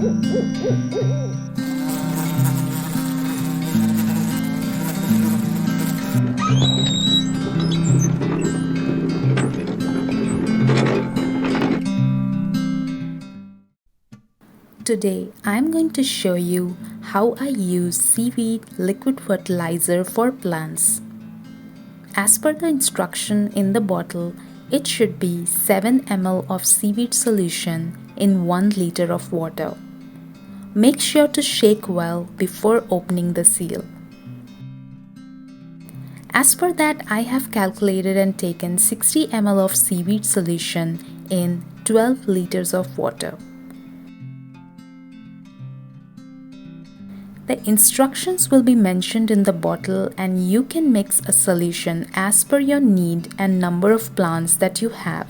Today I'm going to show you how I use seaweed liquid fertilizer for plants. As per the instruction in the bottle, it should be 7 ml of seaweed solution in 1 liter of water. Make sure to shake well before opening the seal. As per that, I have calculated and taken 60 ml of seaweed solution in 12 liters of water. The instructions will be mentioned in the bottle and you can mix a solution as per your need and number of plants that you have.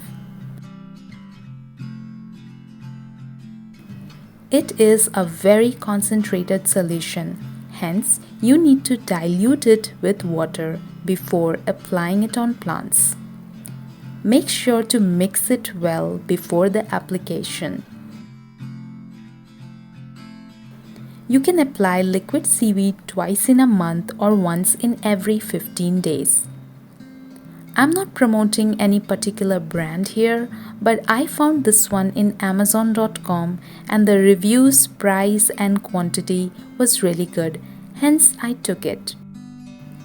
It is a very concentrated solution, hence you need to dilute it with water before applying it on plants. Make sure to mix it well before the application. You can apply liquid seaweed twice in a month or once in every 15 days. I'm not promoting any particular brand here, but I found this one in Amazon.com and the reviews, price and quantity was really good, hence I took it.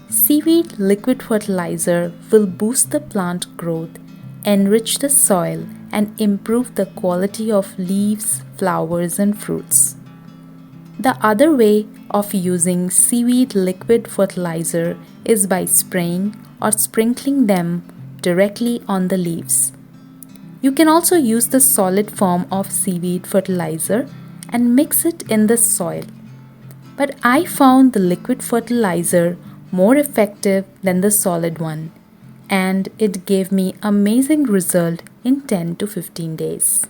Seaweed liquid fertilizer will boost the plant growth, enrich the soil and improve the quality of leaves, flowers and fruits. The other way of using seaweed liquid fertilizer is by spraying or sprinkling them directly on the leaves. You can also use the solid form of seaweed fertilizer and mix it in the soil. But I found the liquid fertilizer more effective than the solid one, and it gave me amazing result in 10 to 15 days.